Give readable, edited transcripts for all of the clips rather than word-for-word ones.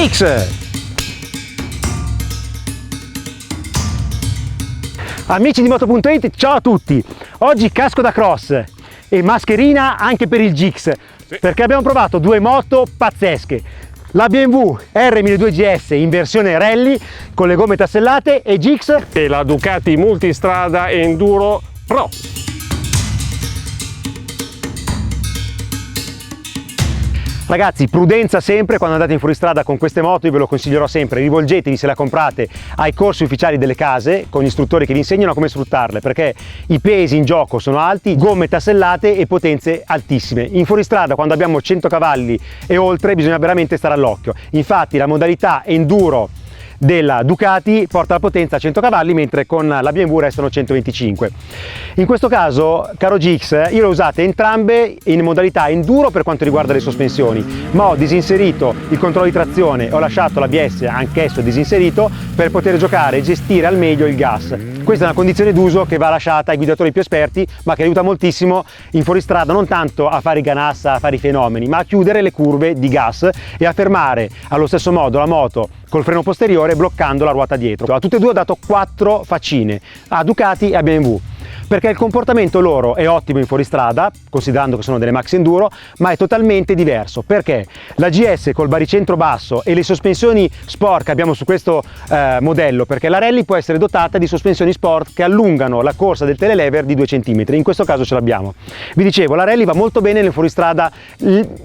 GX! Amici di Moto.it, ciao a tutti! Oggi casco da cross e mascherina anche per il GX, perché abbiamo provato due moto pazzesche. La BMW R1200GS in versione rally con le gomme tassellate e GX e la Ducati Multistrada Enduro Pro. Ragazzi, prudenza sempre quando andate in fuoristrada con queste moto, io ve lo consiglierò sempre, rivolgetevi se la comprate ai corsi ufficiali delle case con gli istruttori che vi insegnano come sfruttarle, perché i pesi in gioco sono alti, gomme tassellate e potenze altissime. In fuoristrada quando abbiamo 100 cavalli e oltre bisogna veramente stare all'occhio. Infatti la modalità enduro della Ducati porta la potenza a 100 cavalli, mentre con la BMW restano 125. In questo caso, caro GX, io le ho usate entrambe in modalità enduro per quanto riguarda le sospensioni, ma ho disinserito il controllo di trazione e ho lasciato l'ABS anch'esso disinserito per poter giocare e gestire al meglio il gas. Questa è una condizione d'uso che va lasciata ai guidatori più esperti, ma che aiuta moltissimo in fuoristrada non tanto a fare i ganassa, a fare i fenomeni, ma a chiudere le curve di gas e a fermare allo stesso modo la moto col freno posteriore bloccando la ruota dietro. A tutte e due ho dato 4 faccine, a Ducati e a BMW, perché il comportamento loro è ottimo in fuoristrada, considerando che sono delle max enduro, ma è totalmente diverso, perché la GS col baricentro basso e le sospensioni sport che abbiamo su questo modello, perché la rally può essere dotata di sospensioni sport che allungano la corsa del telelever di 2 cm, in questo caso ce l'abbiamo. Vi dicevo, la rally va molto bene nel fuoristrada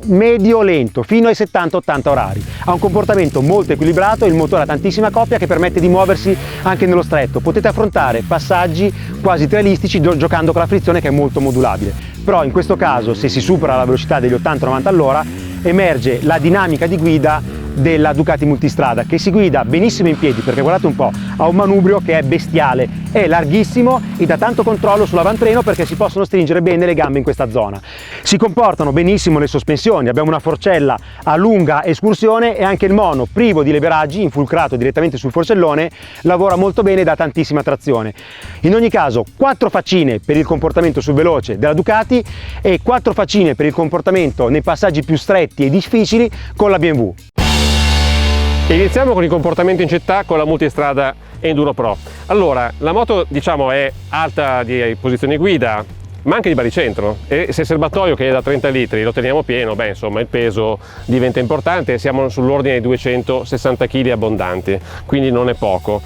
medio-lento, fino ai 70-80 orari, ha un comportamento molto equilibrato, il motore ha tantissima coppia che permette di muoversi anche nello stretto, potete affrontare passaggi quasi realistici giocando con la frizione che è molto modulabile. Però in questo caso, se si supera la velocità degli 80-90 all'ora, emerge la dinamica di guida della Ducati Multistrada, che si guida benissimo in piedi, perché guardate un po', ha un manubrio che è bestiale, è larghissimo e dà tanto controllo sull'avantreno perché si possono stringere bene le gambe in questa zona. Si comportano benissimo le sospensioni, abbiamo una forcella a lunga escursione e anche il mono privo di leveraggi, infulcrato direttamente sul forcellone, lavora molto bene e dà tantissima trazione. In ogni caso 4 faccine per il comportamento sul veloce della Ducati e 4 faccine per il comportamento nei passaggi più stretti e difficili con la BMW. Iniziamo con il comportamento in città con la Multistrada Enduro Pro. Allora, la moto diciamo è alta di posizione guida, ma anche di baricentro, e se il serbatoio che è da 30 litri lo teniamo pieno, beh insomma il peso diventa importante, siamo sull'ordine dei 260 kg abbondanti, quindi non è poco.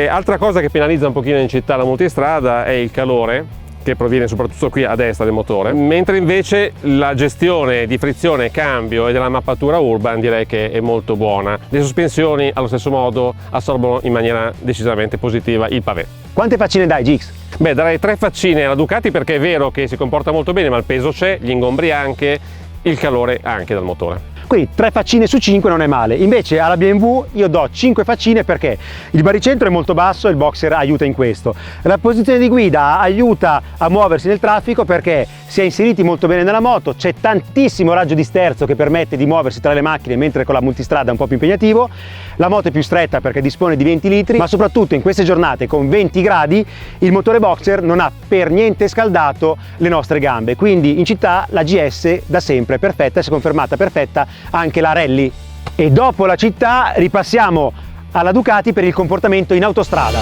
Altra cosa che penalizza un pochino in città la Multistrada è il calore, che proviene soprattutto qui a destra del motore, mentre invece la gestione di frizione, cambio e della mappatura urban direi che è molto buona. Le sospensioni allo stesso modo assorbono in maniera decisamente positiva il pavé. Quante faccine dai, GX? Beh, darei 3 faccine alla Ducati perché è vero che si comporta molto bene, ma il peso c'è, gli ingombri anche, il calore anche dal motore. Quindi 3 faccine su 5 non è male. Invece alla BMW io do 5 faccine perché il baricentro è molto basso e il boxer aiuta in questo. La posizione di guida aiuta a muoversi nel traffico perché si è inseriti molto bene nella moto, c'è tantissimo raggio di sterzo che permette di muoversi tra le macchine, mentre con la Multistrada è un po' più impegnativo. La moto è più stretta perché dispone di 20 litri, ma soprattutto in queste giornate con 20 gradi il motore boxer non ha per niente scaldato le nostre gambe, quindi in città la GS da sempre è perfetta e si è confermata perfetta anche la rally. E dopo la città ripassiamo alla Ducati per il comportamento in autostrada.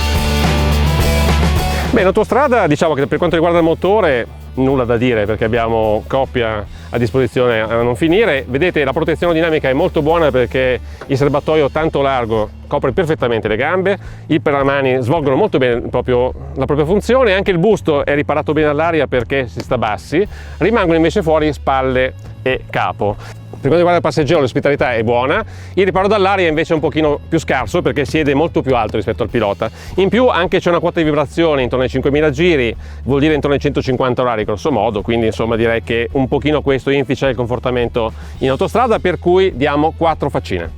Beh, in autostrada diciamo che per quanto riguarda il motore nulla da dire perché abbiamo coppia a disposizione a non finire. Vedete, la protezione dinamica è molto buona perché il serbatoio tanto largo copre perfettamente le gambe, i peramani svolgono molto bene la propria funzione, anche il busto è riparato bene all'aria perché si sta bassi, rimangono invece fuori spalle e capo. Per quanto riguarda il passeggero l'ospitalità è buona, il riparo dall'aria invece è un pochino più scarso perché siede molto più alto rispetto al pilota. In più anche c'è una quota di vibrazione intorno ai 5000 giri, vuol dire intorno ai 150 orari grosso modo, quindi insomma direi che un pochino questo inficia il confortamento in autostrada, per cui diamo 4 faccine.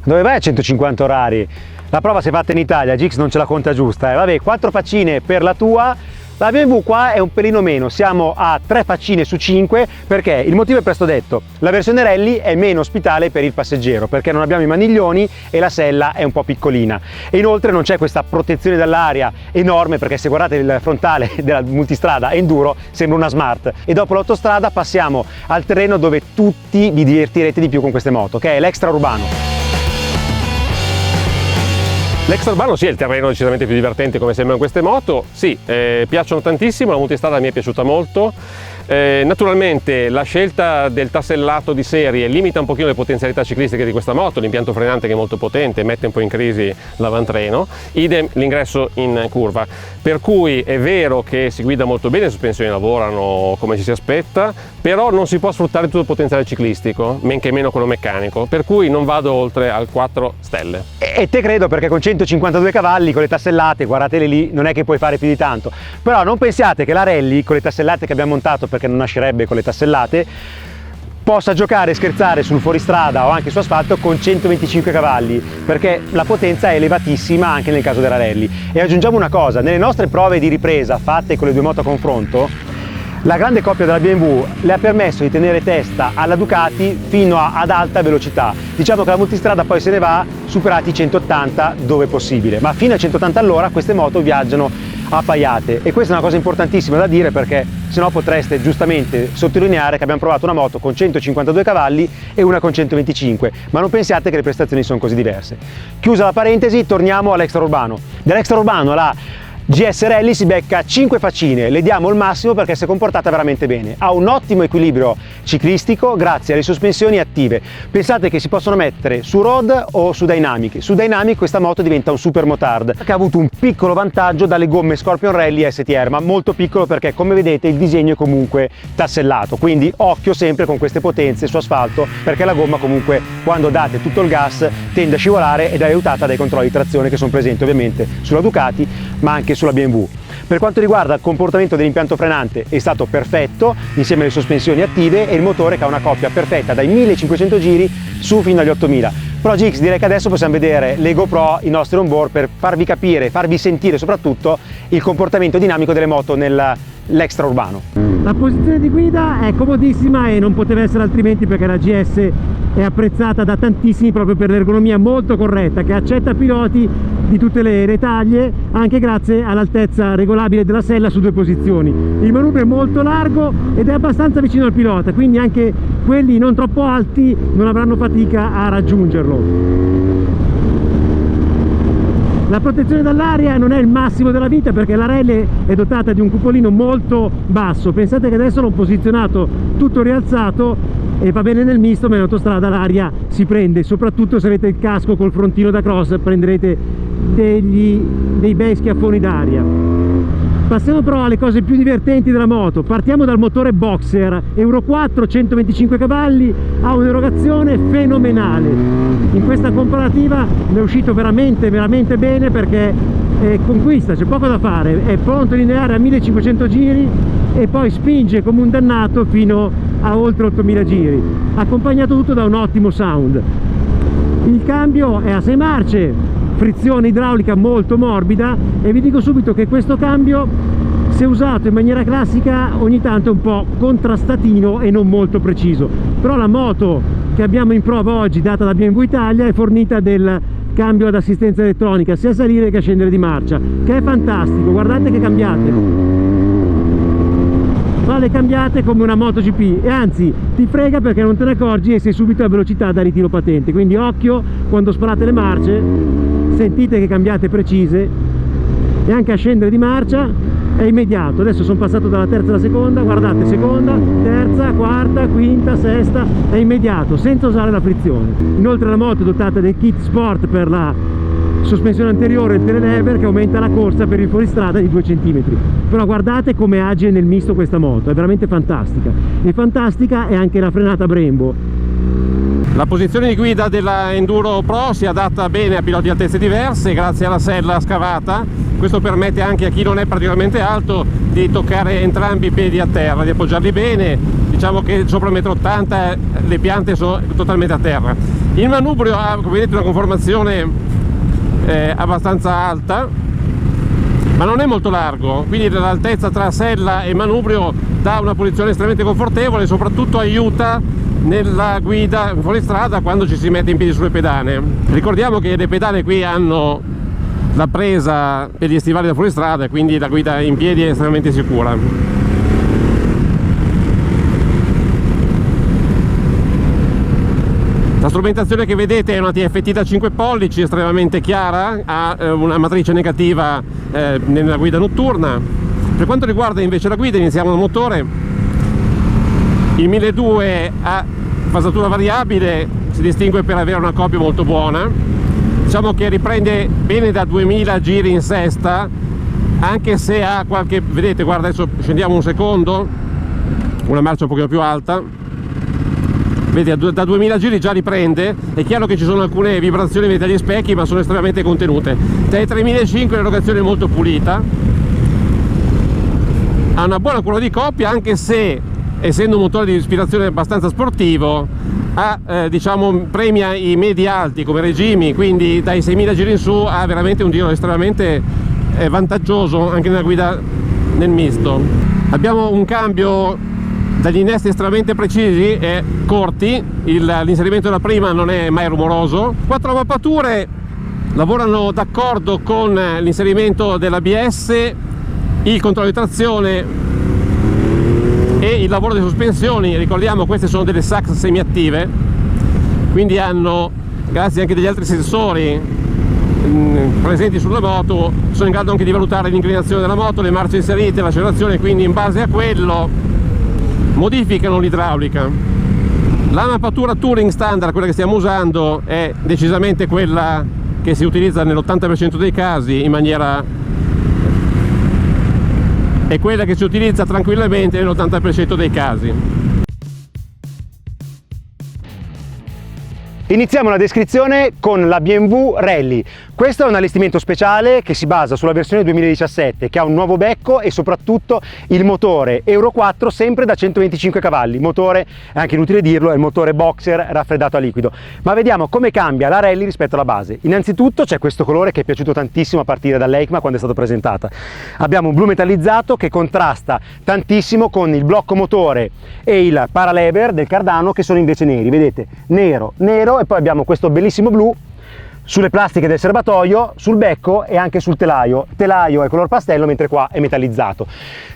Dove vai a 150 orari? La prova si è fatta in Italia, GX non ce la conta giusta, vabbè 4 faccine per la tua. La BMW qua è un pelino meno, siamo a 3 faccine su 5 perché il motivo è presto detto, la versione rally è meno ospitale per il passeggero perché non abbiamo i maniglioni e la sella è un po' piccolina e inoltre non c'è questa protezione dall'aria enorme perché se guardate il frontale della Multistrada Enduro sembra una Smart e dopo l'autostrada passiamo al terreno dove tutti vi divertirete di più con queste moto, che è l'extra urbano. L'extraurbano sì, è il terreno decisamente più divertente come sembrano queste moto, sì, piacciono tantissimo, la multistrada mi è piaciuta molto. Naturalmente la scelta del tassellato di serie limita un pochino le potenzialità ciclistiche di questa moto, l'impianto frenante che è molto potente mette un po' in crisi l'avantreno, idem l'ingresso in curva, per cui è vero che si guida molto bene, le sospensioni lavorano come ci si aspetta, però non si può sfruttare tutto il potenziale ciclistico, men che meno quello meccanico, per cui non vado oltre al 4 stelle. E te credo, perché con 152 cavalli con le tassellate, guardatele lì, non è che puoi fare più di tanto. Però non pensiate che la Rally con le tassellate che abbiamo montato, perché non nascerebbe con le tassellate, possa giocare e scherzare sul fuoristrada o anche su asfalto con 125 cavalli, perché la potenza è elevatissima anche nel caso della Rally. E aggiungiamo una cosa, nelle nostre prove di ripresa fatte con le due moto a confronto, la grande coppia della BMW le ha permesso di tenere testa alla Ducati fino ad alta velocità. Diciamo che la multistrada poi se ne va superati i 180 dove possibile, ma fino a 180 all'ora queste moto viaggiano appaiate, e questa è una cosa importantissima da dire, perché sennò potreste giustamente sottolineare che abbiamo provato una moto con 152 cavalli e una con 125, ma non pensiate che le prestazioni sono così diverse. Chiusa la parentesi, torniamo all'extraurbano. Dell'extraurbano la GS Rally si becca 5 faccine, le diamo il massimo perché si è comportata veramente bene, ha un ottimo equilibrio ciclistico grazie alle sospensioni attive. Pensate che si possono mettere su road o su dynamic. Su dynamic questa moto diventa un super motard, che ha avuto un piccolo vantaggio dalle gomme Scorpion Rally STR, ma molto piccolo perché come vedete il disegno è comunque tassellato, quindi occhio sempre con queste potenze su asfalto, perché la gomma comunque quando date tutto il gas tende a scivolare ed è aiutata dai controlli di trazione che sono presenti ovviamente sulla Ducati ma anche sulla BMW. Per quanto riguarda il comportamento dell'impianto frenante è stato perfetto insieme alle sospensioni attive e il motore che ha una coppia perfetta dai 1500 giri su fino agli 8000. Però Gix, direi che adesso possiamo vedere le GoPro, i nostri onboard, per farvi capire, farvi sentire soprattutto il comportamento dinamico delle moto nell'extraurbano. La posizione di guida è comodissima e non poteva essere altrimenti, perché la GS è apprezzata da tantissimi proprio per l'ergonomia molto corretta, che accetta piloti di tutte le taglie, anche grazie all'altezza regolabile della sella su 2 posizioni. Il manubrio è molto largo ed è abbastanza vicino al pilota, quindi anche quelli non troppo alti non avranno fatica a raggiungerlo. La protezione dall'aria non è il massimo della vita, perché la Rally è dotata di un cupolino molto basso. Pensate che adesso l'ho posizionato tutto rialzato e va bene nel misto, ma in autostrada l'aria si prende, soprattutto se avete il casco col frontino da cross prenderete dei bei schiaffoni d'aria. Passiamo però alle cose più divertenti della moto. Partiamo dal motore Boxer Euro 4, 125 cavalli, ha un'erogazione fenomenale. In questa comparativa ne è uscito veramente bene, perché conquista, c'è poco da fare, è pronto lineare a 1500 giri e poi spinge come un dannato fino a oltre 8000 giri, accompagnato tutto da un ottimo sound. Il cambio è a 6 marce, frizione idraulica molto morbida, e vi dico subito che questo cambio, se usato in maniera classica, ogni tanto è un po' contrastatino e non molto preciso. Però la moto che abbiamo in prova oggi, data da BMW Italia, è fornita del cambio ad assistenza elettronica sia a salire che a scendere di marcia, che è fantastico. Guardate che cambiate, ma le cambiate come una MotoGP, e anzi ti frega perché non te ne accorgi e sei subito a velocità da ritiro patente. Quindi occhio quando sparate le marce, sentite che cambiate precise, e anche a scendere di marcia è immediato. Adesso sono passato dalla terza alla seconda, guardate, seconda, terza, quarta, quinta, sesta, è immediato senza usare la frizione. Inoltre la moto è dotata del kit sport per la sospensione anteriore e il telelever, che aumenta la corsa per il fuoristrada di 2 cm. Però guardate come agile nel misto questa moto, è veramente fantastica. E fantastica è anche la frenata Brembo. La posizione di guida della Enduro Pro si adatta bene a piloti di altezze diverse grazie alla sella scavata. Questo permette anche a chi non è particolarmente alto di toccare entrambi i piedi a terra, di appoggiarli bene. Diciamo che sopra il 1,80 m le piante sono totalmente a terra. Il manubrio ha, come vedete, una conformazione abbastanza alta, ma non è molto largo, quindi l'altezza tra sella e manubrio dà una posizione estremamente confortevole e soprattutto aiuta nella guida fuori strada quando ci si mette in piedi sulle pedane. Ricordiamo che le pedane qui hanno la presa per gli stivali da fuoristrada, quindi la guida in piedi è estremamente sicura. La strumentazione che vedete è una TFT da 5 pollici, estremamente chiara, ha una matrice negativa nella guida notturna. Per quanto riguarda invece la guida, iniziamo dal motore. Il 1200 ha fasatura variabile, si distingue per avere una coppia molto buona. Diciamo che riprende bene da 2000 giri in sesta, anche se ha qualche, vedete, guarda, adesso scendiamo un secondo, una marcia un pochino più alta, vedi, da 2000 giri già riprende. È chiaro che ci sono alcune vibrazioni vedete agli specchi, ma sono estremamente contenute. Dai 3500 l'erogazione è molto pulita, ha una buona curva di coppia, anche se essendo un motore di ispirazione abbastanza sportivo diciamo, premia i medi alti come regimi, quindi dai 6000 giri in su ha veramente un tiro estremamente vantaggioso anche nella guida nel misto. Abbiamo un cambio dagli innesti estremamente precisi e corti, l'inserimento della prima non è mai rumoroso. 4 mappature lavorano d'accordo con l'inserimento dell'ABS, il controllo di trazione e il lavoro delle sospensioni. Ricordiamo, queste sono delle Sachs semiattive, quindi hanno, grazie anche degli altri sensori presenti sulla moto, sono in grado anche di valutare l'inclinazione della moto, le marce inserite, l'accelerazione, quindi in base a quello modificano l'idraulica. La mappatura Touring standard, quella che stiamo usando, è decisamente quella che si utilizza nell'80% dei casi in maniera, è quella che si utilizza tranquillamente nell'80% dei casi. Iniziamo la descrizione con la BMW Rally. Questo è un allestimento speciale che si basa sulla versione 2017, che ha un nuovo becco e soprattutto il motore Euro 4 sempre da 125 cavalli. Motore, è anche inutile dirlo, è il motore boxer raffreddato a liquido. Ma vediamo come cambia la Rally rispetto alla base. Innanzitutto c'è questo colore che è piaciuto tantissimo a partire dall'EICMA quando è stata presentata. Abbiamo un blu metallizzato che contrasta tantissimo con il blocco motore e il paralever del Cardano, che sono invece neri. Vedete, nero, nero, e poi abbiamo questo bellissimo blu sulle plastiche del serbatoio, sul becco e anche sul telaio. Il telaio è color pastello, mentre qua è metallizzato.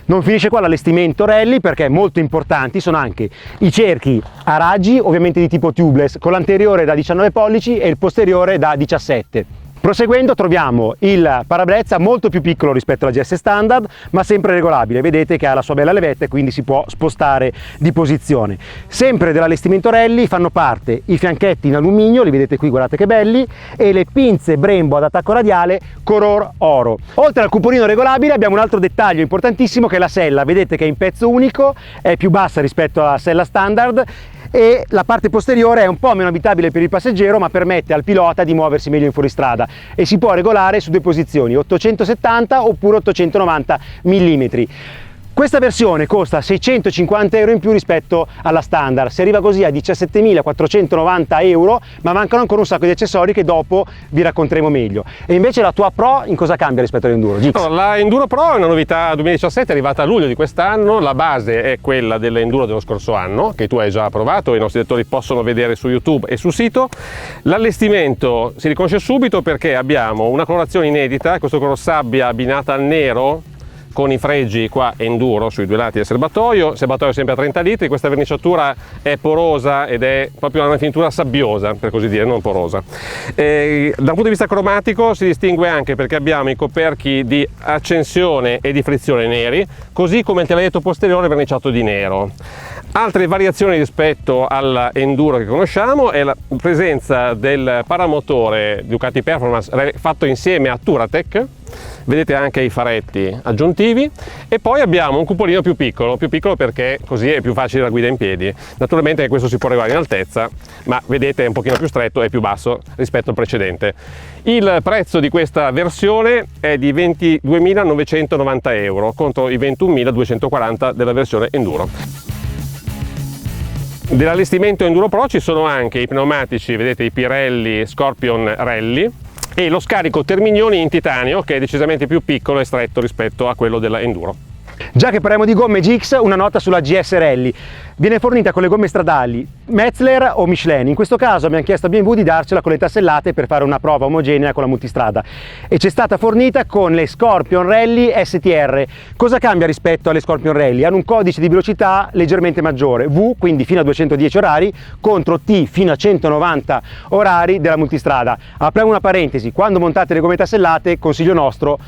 Non finisce qua l'allestimento Rally, perché molto importanti sono anche i cerchi a raggi, ovviamente di tipo tubeless, con l'anteriore da 19 pollici e il posteriore da 17. Proseguendo troviamo il parabrezza molto più piccolo rispetto alla GS standard, ma sempre regolabile. Vedete che ha la sua bella levetta e quindi si può spostare di posizione. Sempre dell'allestimento Rally fanno parte i fianchetti in alluminio, li vedete qui, guardate che belli, e le pinze Brembo ad attacco radiale color oro. Oltre al cupolino regolabile abbiamo un altro dettaglio importantissimo, che è la sella. Vedete che è in pezzo unico, è più bassa rispetto alla sella standard, e la parte posteriore è un po' meno abitabile per il passeggero, ma permette al pilota di muoversi meglio in fuoristrada, e si può regolare su due posizioni, 870 oppure 890 mm. Questa versione costa 650 euro in più rispetto alla standard, si arriva così a 17.490 euro, ma mancano ancora un sacco di accessori che dopo vi racconteremo meglio. E invece la tua Pro in cosa cambia rispetto all'Enduro? No, la Enduro Pro è una novità 2017, è arrivata a luglio di quest'anno. La base è quella dell'Enduro dello scorso anno, che tu hai già provato, i nostri lettori possono vedere su YouTube e sul sito. L'allestimento si riconosce subito perché abbiamo una colorazione inedita, questo color sabbia abbinata al nero, con i fregi qua Enduro sui due lati del serbatoio sempre a 30 litri, questa verniciatura è porosa ed è proprio una finitura sabbiosa, per così dire, non porosa. Da un punto di vista cromatico si distingue anche perché abbiamo i coperchi di accensione e di frizione neri, così come il telaletto posteriore verniciato di nero. Altre variazioni rispetto all'Enduro che conosciamo è la presenza del paramotore Ducati Performance fatto insieme a Touratech. Vedete anche i faretti aggiuntivi, e poi abbiamo un cupolino più piccolo perché così è più facile la guida in piedi. Naturalmente questo si può regolare in altezza, ma vedete è un pochino più stretto e più basso rispetto al precedente. Il prezzo di questa versione è di 22.990 euro contro i 21.240 della versione Enduro. Dell'allestimento Enduro Pro ci sono anche i pneumatici, vedete, i Pirelli Scorpion Rally, e lo scarico Terminioni in titanio, che è decisamente più piccolo e stretto rispetto a quello della Enduro. Già che parliamo di gomme GX, una nota sulla GS Rally. Viene fornita con le gomme stradali Metzeler o Michelin. In questo caso abbiamo chiesto a BMW di darcela con le tassellate per fare una prova omogenea con la multistrada, e ci è stata fornita con le Scorpion Rally STR. Cosa cambia rispetto alle Scorpion Rally? Hanno un codice di velocità leggermente maggiore, V quindi fino a 210 orari contro T fino a 190 orari della multistrada. Apriamo una parentesi: quando montate le gomme tassellate, consiglio nostro,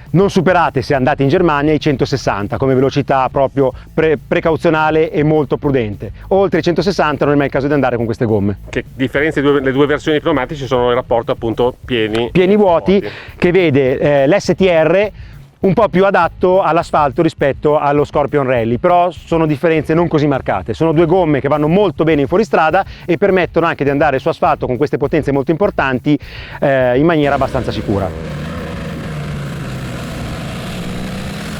non superate, se andate in Germania, i 160 come velocità proprio precauzionale e molto prudente. Oltre i 160 non è mai il caso di andare con queste gomme. Che differenza le due versioni pneumatici sono il rapporto appunto pieni vuoti, che vede l'STR un po' più adatto all'asfalto rispetto allo Scorpion Rally, però sono differenze non così marcate. Sono due gomme che vanno molto bene in fuoristrada e permettono anche di andare su asfalto con queste potenze molto importanti in maniera abbastanza sicura.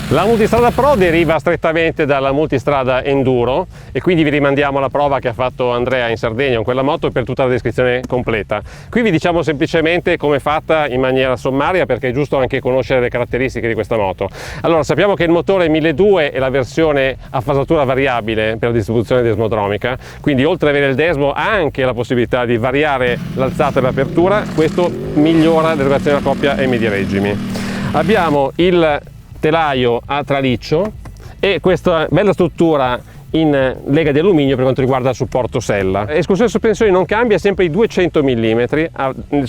La multistrada Pro deriva strettamente dalla multistrada Enduro, e quindi vi rimandiamo alla prova che ha fatto Andrea in Sardegna con quella moto per tutta la descrizione completa. Qui vi diciamo semplicemente come è fatta in maniera sommaria, perché è giusto anche conoscere le caratteristiche di questa moto. Allora, sappiamo che il motore è 1200 e la versione a fasatura variabile per la distribuzione desmodromica, quindi oltre ad avere il desmo ha anche la possibilità di variare l'alzata e l'apertura. Questo migliora l'erogazione della coppia e media regimi. Abbiamo il telaio a traliccio e questa bella struttura in lega di alluminio per quanto riguarda il supporto sella. Escursione sospensioni non cambia, sempre i 200 mm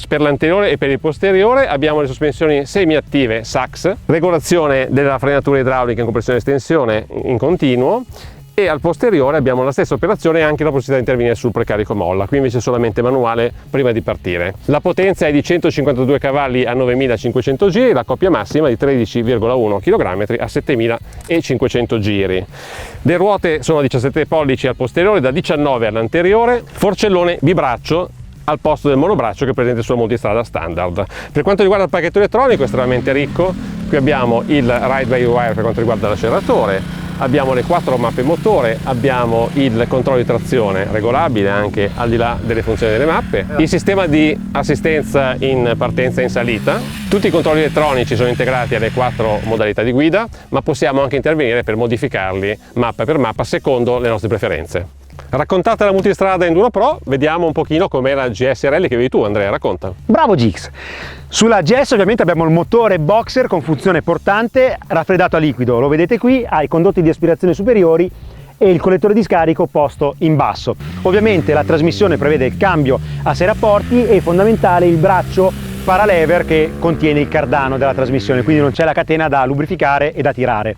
per l'anteriore e per il posteriore. Abbiamo le sospensioni semi-attive SAX, regolazione della frenatura idraulica in compressione e estensione in continuo, e al posteriore abbiamo la stessa operazione e anche la possibilità di intervenire sul precarico molla. Qui invece è solamente manuale prima di partire. La potenza è di 152 cavalli a 9500 giri, la coppia massima di 13,1 kg a 7500 giri. Le ruote sono 17 pollici al posteriore, da 19 all'anteriore, forcellone bibraccio al posto del monobraccio che è presente sulla multistrada standard. Per quanto riguarda il pacchetto elettronico è estremamente ricco. Qui abbiamo il ride by wire per quanto riguarda l'acceleratore, abbiamo le 4 mappe motore, abbiamo il controllo di trazione regolabile anche al di là delle funzioni delle mappe, il sistema di assistenza in partenza e in salita. Tutti i controlli elettronici sono integrati alle 4 modalità di guida, ma possiamo anche intervenire per modificarli mappa per mappa secondo le nostre preferenze. Raccontata la multistrada Enduro Pro, vediamo un pochino com'è la GS Rally che vedi tu, Andrea, racconta. Bravo GX! Sulla GS ovviamente abbiamo il motore boxer con funzione portante raffreddato a liquido, lo vedete qui, ha i condotti di aspirazione superiori e il collettore di scarico posto in basso. Ovviamente la trasmissione prevede il cambio a 6 rapporti e fondamentale il braccio paralever che contiene il cardano della trasmissione, quindi non c'è la catena da lubrificare e da tirare.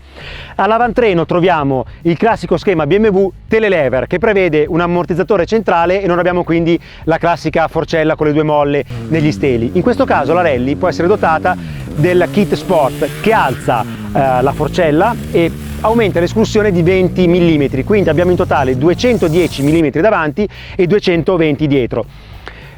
All'avantreno troviamo il classico schema BMW telelever che prevede un ammortizzatore centrale e non abbiamo quindi la classica forcella con le due molle negli steli. In questo caso la Rally può essere dotata del kit sport che alza la forcella e aumenta l'escursione di 20 mm, quindi abbiamo in totale 210 mm davanti e 220 dietro.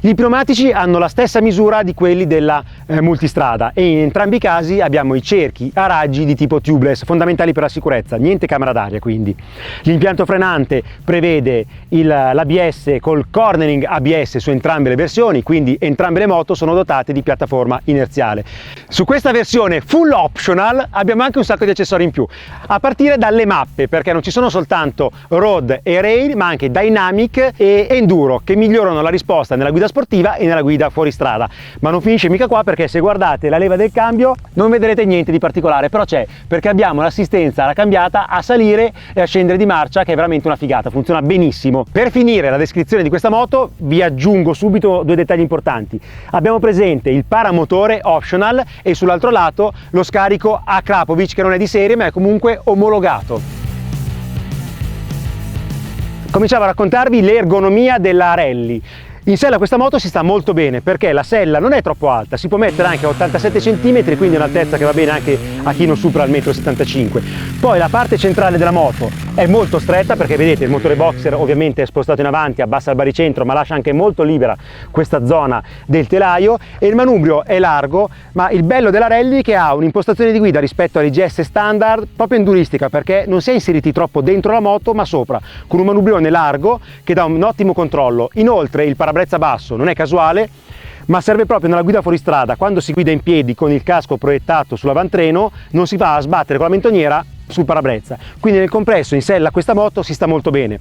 Gli pneumatici hanno la stessa misura di quelli della multistrada e in entrambi i casi abbiamo i cerchi a raggi di tipo tubeless, fondamentali per la sicurezza, niente camera d'aria quindi. L'impianto frenante prevede l'ABS col cornering ABS su entrambe le versioni, quindi entrambe le moto sono dotate di piattaforma inerziale. Su questa versione full optional abbiamo anche un sacco di accessori in più, a partire dalle mappe, perché non ci sono soltanto road e rail ma anche dynamic e enduro che migliorano la risposta nella guida sportiva e nella guida fuoristrada. Ma non finisce mica qua, perché se guardate la leva del cambio non vedrete niente di particolare, però c'è, perché abbiamo l'assistenza alla cambiata a salire e a scendere di marcia, che è veramente una figata, funziona benissimo. Per finire la descrizione di questa moto vi aggiungo subito due dettagli importanti. Abbiamo presente il paramotore optional e sull'altro lato lo scarico a Krapovic, che non è di serie ma è comunque omologato. Cominciamo a raccontarvi l'ergonomia della Rally. In sella questa moto si sta molto bene perché la sella non è troppo alta, si può mettere anche a 87 cm, quindi è un'altezza che va bene anche a chi non supera il 1,75 m. Poi la parte centrale della moto è molto stretta perché vedete il motore boxer ovviamente è spostato in avanti, abbassa il baricentro ma lascia anche molto libera questa zona del telaio, e il manubrio è largo, ma il bello della Rally è che ha un'impostazione di guida rispetto all'IGS standard proprio enduristica, perché non si è inseriti troppo dentro la moto ma sopra, con un manubrione largo che dà un ottimo controllo. Inoltre il parabrezza basso non è casuale ma serve proprio nella guida fuoristrada. Quando si guida in piedi con il casco proiettato sull'avantreno non si va a sbattere con la mentoniera sul parabrezza, quindi nel compresso in sella questa moto si sta molto bene.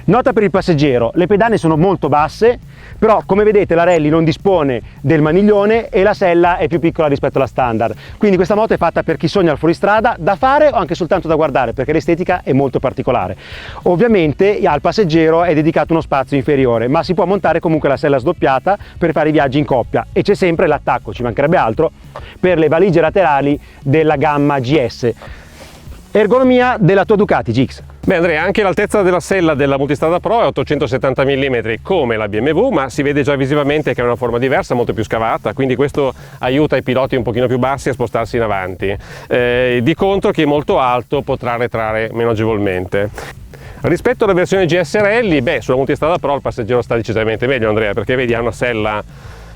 Nota per il passeggero: le pedane sono molto basse, però come vedete la Rally non dispone del maniglione e la sella è più piccola rispetto alla standard, quindi questa moto è fatta per chi sogna al fuoristrada, da fare o anche soltanto da guardare, perché l'estetica è molto particolare. Ovviamente al passeggero è dedicato uno spazio inferiore, ma si può montare comunque la sella sdoppiata per fare i viaggi in coppia, e c'è sempre l'attacco, ci mancherebbe altro, per le valigie laterali della gamma GS. Ergonomia della tua Ducati, Gix. Beh Andrea, anche l'altezza della sella della Multistrada Pro è 870 mm come la BMW, ma si vede già visivamente che è una forma diversa, molto più scavata, quindi questo aiuta i piloti un pochino più bassi a spostarsi in avanti. Di contro chi è molto alto potrà arretrare meno agevolmente. Rispetto alla versione GS Rally, sulla Multistrada Pro il passeggero sta decisamente meglio, Andrea, perché vedi ha una sella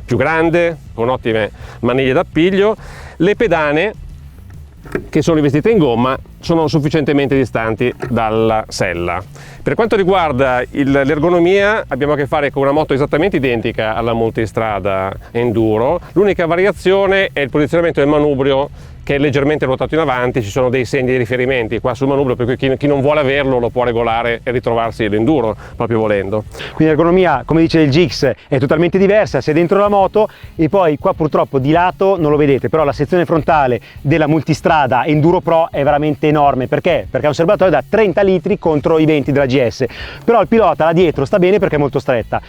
più grande, con ottime maniglie d'appiglio, le pedane che sono rivestite in gomma sono sufficientemente distanti dalla sella. Per quanto riguarda l'ergonomia, abbiamo a che fare con una moto esattamente identica alla multistrada enduro, l'unica variazione è il posizionamento del manubrio, che è leggermente ruotato in avanti. Ci sono dei segni di riferimenti qua sul manubrio, per cui chi non vuole averlo lo può regolare e ritrovarsi l'enduro proprio volendo. Quindi l'ergonomia, come dice il Gix, è totalmente diversa, sei dentro la moto, e poi qua purtroppo di lato non lo vedete, però la sezione frontale della multistrada Enduro Pro è veramente enorme. Perché? Perché ha un serbatoio da 30 litri contro i 20 della GS, però il pilota là dietro sta bene perché è molto stretta.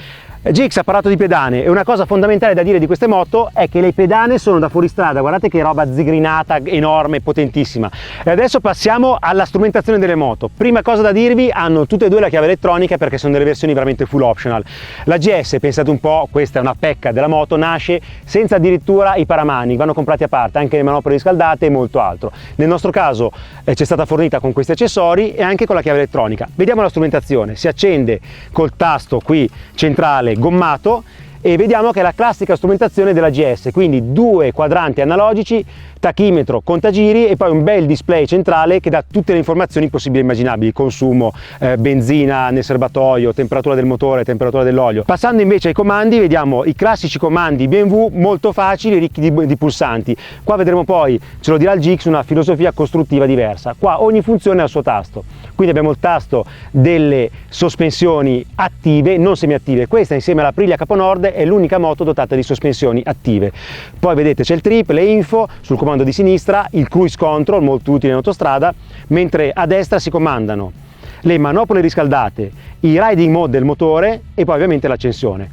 Gix ha parlato di pedane, e una cosa fondamentale da dire di queste moto è che le pedane sono da fuoristrada, guardate che roba zigrinata, enorme, potentissima. E adesso passiamo alla strumentazione delle moto. Prima cosa da dirvi, hanno tutte e due la chiave elettronica, perché sono delle versioni veramente full optional. La GS, pensate un po', questa è una pecca della moto, nasce senza addirittura i paramani, vanno comprati a parte, anche le manopole riscaldate e molto altro. Nel nostro caso c'è stata fornita con questi accessori e anche con la chiave elettronica. Vediamo la strumentazione: si accende col tasto qui centrale gommato, e vediamo che è la classica strumentazione della GS, quindi due quadranti analogici, tachimetro, contagiri e poi un bel display centrale che dà tutte le informazioni possibili e immaginabili: consumo, benzina nel serbatoio, temperatura del motore, temperatura dell'olio. Passando invece ai comandi, vediamo i classici comandi BMW molto facili, ricchi di pulsanti. Qua vedremo poi, ce lo dirà il Gix, una filosofia costruttiva diversa. Qua ogni funzione ha il suo tasto, quindi abbiamo il tasto delle sospensioni attive, non semiattive. Questa insieme alla Aprilia Caponord è l'unica moto dotata di sospensioni attive. Poi vedete c'è il trip, le info sul comando di sinistra, il cruise control molto utile in autostrada, mentre a destra si comandano le manopole riscaldate, i riding mode del motore e poi ovviamente l'accensione.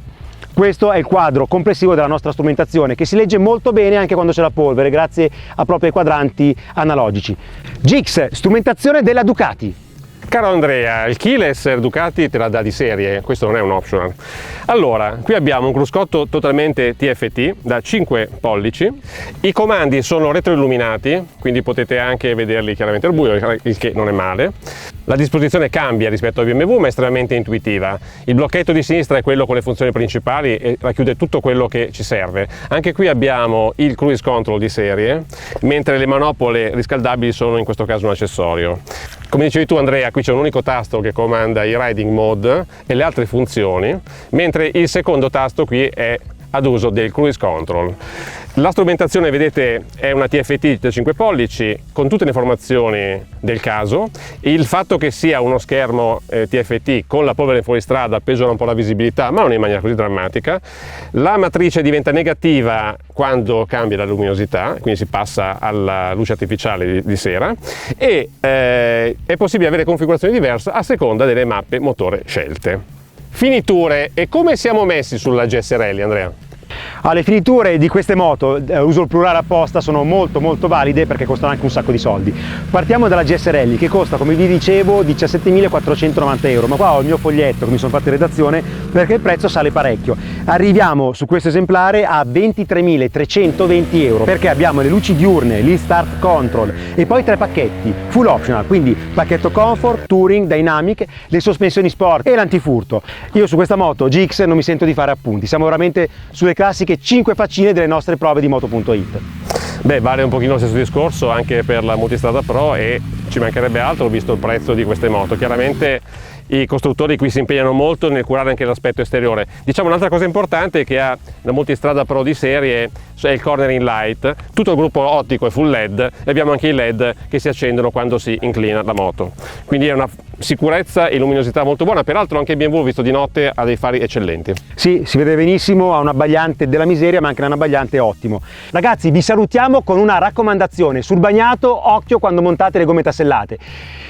Questo è il quadro complessivo della nostra strumentazione, che si legge molto bene anche quando c'è la polvere, grazie a proprio ai quadranti analogici. Gix, strumentazione della Ducati. Caro Andrea, il keyless Ducati te la dà di serie, questo non è un optional. Allora, qui abbiamo un cruscotto totalmente TFT da 5 pollici, i comandi sono retroilluminati, quindi potete anche vederli chiaramente al buio, il che non è male. La disposizione cambia rispetto a BMW, ma è estremamente intuitiva. Il blocchetto di sinistra è quello con le funzioni principali e racchiude tutto quello che ci serve. Anche qui abbiamo il cruise control di serie, mentre le manopole riscaldabili sono in questo caso un accessorio. Come dicevi tu Andrea, qui c'è un unico tasto che comanda i riding mode e le altre funzioni, mentre il secondo tasto qui è ad uso del cruise control. La strumentazione, vedete, è una TFT da 5 pollici con tutte le informazioni del caso. Il fatto che sia uno schermo TFT con la polvere fuoristrada peggiora un po' la visibilità, ma non in maniera così drammatica. La matrice diventa negativa quando cambia la luminosità, quindi si passa alla luce artificiale di sera, e è possibile avere configurazioni diverse a seconda delle mappe motore scelte. Finiture, e come siamo messi sulla GS Rally, Andrea? Le finiture di queste moto, uso il plurale apposta, sono molto valide perché costano anche un sacco di soldi. Partiamo dalla GS Rally, che costa, come vi dicevo, 17.490 euro, ma qua ho il mio foglietto che mi sono fatto in redazione perché il prezzo sale parecchio. Arriviamo su questo esemplare a 23.320 euro perché abbiamo le luci diurne, l'Hill Start Control e poi 3 pacchetti full optional, quindi pacchetto Comfort, Touring, Dynamic, le sospensioni sport e l'antifurto. Io su questa moto Gix non mi sento di fare appunti, siamo veramente sulle classiche 5 faccine delle nostre prove di Moto.it. Beh, vale un pochino lo stesso discorso anche per la Multistrada Pro, e ci mancherebbe altro visto il prezzo di queste moto. Chiaramente i costruttori qui si impegnano molto nel curare anche l'aspetto esteriore. Diciamo un'altra cosa importante che ha la Multistrada Pro di serie è il cornering light, tutto il gruppo ottico è full LED e abbiamo anche i LED che si accendono quando si inclina la moto, quindi è una sicurezza e luminosità molto buona. Peraltro anche BMW, visto di notte, ha dei fari eccellenti. Sì, si vede benissimo, ha un abbagliante della miseria ma anche un abbagliante ottimo. Ragazzi, vi salutiamo con una raccomandazione: sul bagnato occhio quando montate le gomme tassellate.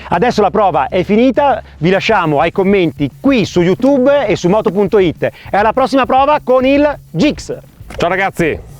Adesso la prova è finita, vi lasciamo ai commenti qui su YouTube e su moto.it e alla prossima prova con il GIX. Ciao ragazzi!